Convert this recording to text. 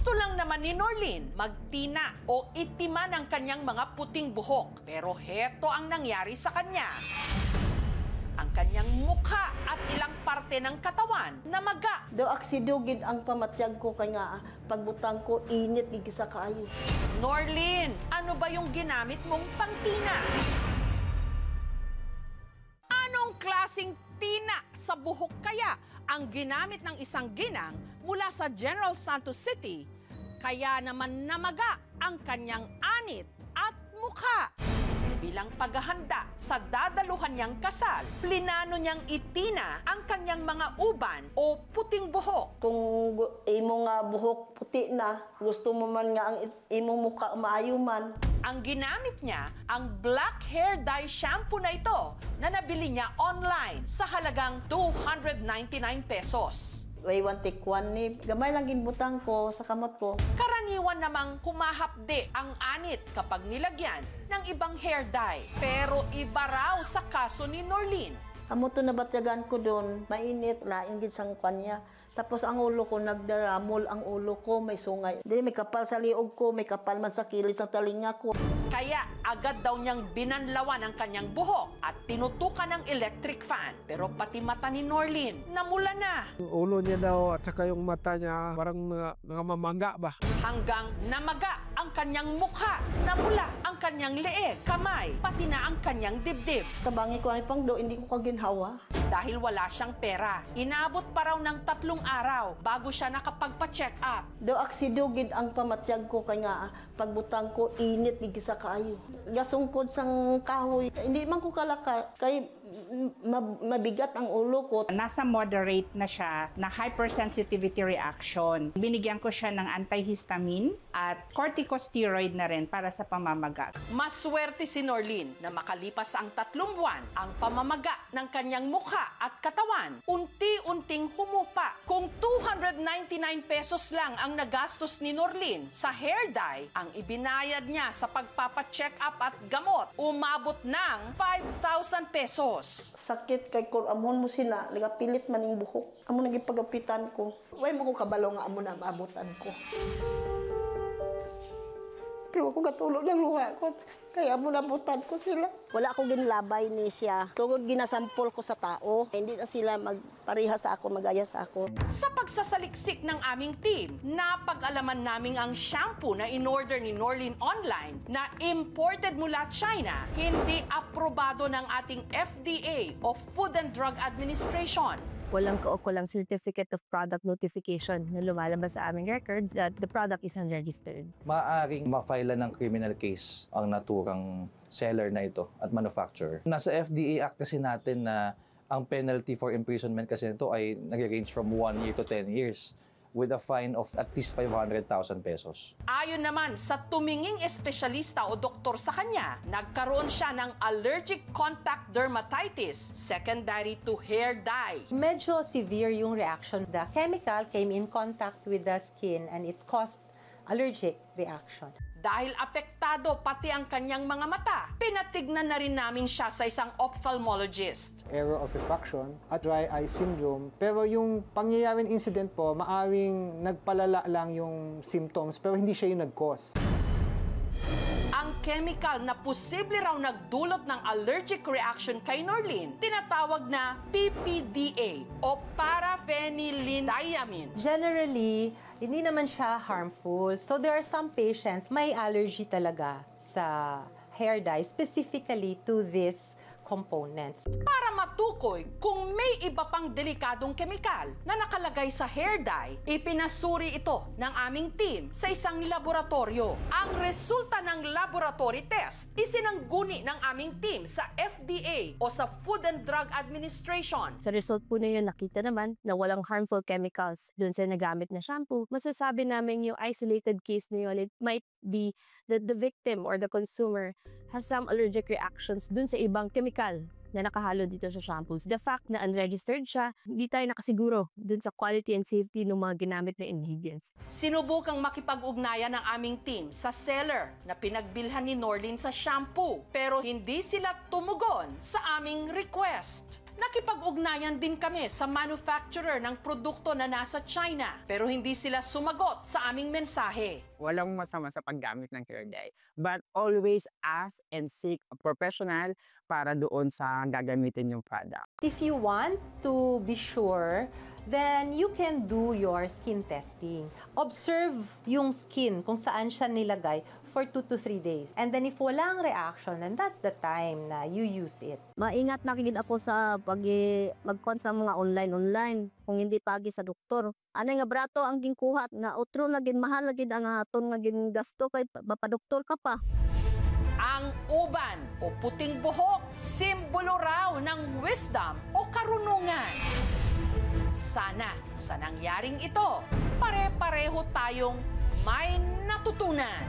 Gusto lang naman ni Norlin magtina o itiman ang kanyang mga puting buhok. Pero heto ang nangyari sa kanya. Ang kanyang mukha at ilang parte ng katawan namaga. Do aksidugid ang pamatyag ko kay nga pagbutang ko init igi sa kaayo. Norlin, ano ba yung ginamit mong pangtina? Anong klaseng tina sa buhok kaya ang ginamit ng isang ginang mula sa General Santos City? Kaya naman namaga ang kanyang anit at mukha. Bilang paghahanda sa dadaluhan niyang kasal, plinano niyang itina ang kanyang mga uban o puting buhok. Kung imo nga buhok puti na, gusto mo man nga ang imong mukha maayo man. Ang ginamit niya, ang black hair dye shampoo na ito na nabili niya online sa halagang 299 pesos. Way one take one ni gamay lang ginbutang ko sa kamot ko. Karaniwan namang humahapde ang anit kapag nilagyan ng ibang hair dye. Pero iba raw sa kaso ni Norlin. Amo to nabatyagan ko doon, mainit, lain gid sang kanya. Tapos ang ulo ko nagdaramol, ang ulo ko may sungay. Dili may kapal sa liog ko, may kapal man sa kilis ng talinga ko. Kaya agad daw niyang binanlawan ang kanyang buhok at tinutukan ng electric fan. Pero pati mata ni Norlin namula na. Yung ulo niya daw at saka yung mata niya parang nangamamangga ba? Hanggang namaga ang kanyang mukha, namula ang kanyang leeg, kamay, pati na ang kanyang dibdib. Tabangi ko ay pangdo, hindi ko kaginhawa. Dahil wala siyang pera, inabot pa raw ng 3 araw bago siya nakapagpa-check up. Do aksidugid ang pamatyag ko kay nga pagbutang ko init igi sa kaayo. Gasungkod sang kahoy, hindi man ko kalaka kay mabigat ang ulo ko. Nasa moderate na siya na hypersensitivity reaction. Binigyan ko siya ng antihistamine at corticosteroid na rin para sa pamamaga. Maswerte si Norlin na makalipas ang 3 buwan, ang pamamaga ng kanyang mukha at katawan unti-unting humupa. Kung 299 pesos lang ang nagastos ni Norlin sa hair dye, ang ibinayad niya sa pagpapa-check up at gamot umabot ng 5,000 pesos. Sakit kay kung amon mo sina, liga pilit maning buhok. Amo nagipagapitan ko. Way mo ko kabalo nga amo na maabutan ko. Pero ako katulog ng luha ko. Kaya amo nabutan ko sila. Wala ako ginlabay ni siya. Tungod ginasampol ko sa tao. Hindi na sila magpareha sa ako, magaya sa ako. Sa pagsasaliksik ng aming team, napag-alaman namin ang shampoo na in-order ni Norlin online na imported mula China, hindi aprobado ng ating FDA o Food and Drug Administration. Walang kaukulang certificate of product notification na lumalabas sa aming records that the product is unregistered. Maaring ma-file ng criminal case ang naturang seller na ito at manufacturer. Nasa FDA Act kasi natin na ang penalty for imprisonment kasi nito ay nag-range from 1 year to 10 years with a fine of at least 500,000 pesos. Ayon naman sa tuminging espesyalista o doktor sa kanya, nagkaroon siya ng allergic contact dermatitis secondary to hair dye. Medyo severe yung reaction. The chemical came in contact with the skin and it caused allergic reaction. Dahil apektado pati ang kanyang mga mata, pinatignan na rin namin siya sa isang ophthalmologist. Error of refraction at dry eye syndrome. Pero yung pangyayaring incident po, maaring nagpalala lang yung symptoms pero hindi siya yung nag-cause. Ang chemical na posible raw nagdulot ng allergic reaction kay Norlin, tinatawag na PPDA o paraphenylenediamine. Generally, hindi naman siya harmful. So there are some patients may allergy talaga sa hair dye, specifically to this components. Para matukoy kung may iba pang delikadong kemikal na nakalagay sa hair dye, ipinasuri ito ng aming team sa isang laboratorio. Ang resulta ng laboratory test, isinangguni ng aming team sa FDA o sa Food and Drug Administration. Sa result po na yun, nakita naman na walang harmful chemicals dun sa nagamit na shampoo. Masasabi namin yung isolated case na yun, it might be that the victim or the consumer has some allergic reactions dun sa ibang chemical na nakahalo dito sa shampoos. The fact na unregistered siya, hindi tayo nakasiguro dun sa quality and safety ng mga ginamit na ingredients. Sinubukang makipag-ugnayan ng aming team sa seller na pinagbilhan ni Norlin sa shampoo, pero hindi sila tumugon sa aming request. Nakipag-ugnayan din kami sa manufacturer ng produkto na nasa China, pero hindi sila sumagot sa aming mensahe. Walang masama sa paggamit ng hair dye. But always ask and seek a professional para doon sa gagamitin yung product. If you want to be sure, then you can do your skin testing. Observe yung skin kung saan siya nilagay for 2 to 3 days. And then if walang reaction, then that's the time na you use it. Maingat na gid ako sa mag-con sa mga online kung hindi pagi sa doktor. Ano nga brato ang ginkuhat nga utro na gid mahal gid ang aton nga gin gasto kay mapadoktor ka pa. Ang uban o puting buhok, simbolo raw ng wisdom o karunungan. Sana sa nangyaring ito, pare-pareho tayong may natutunan.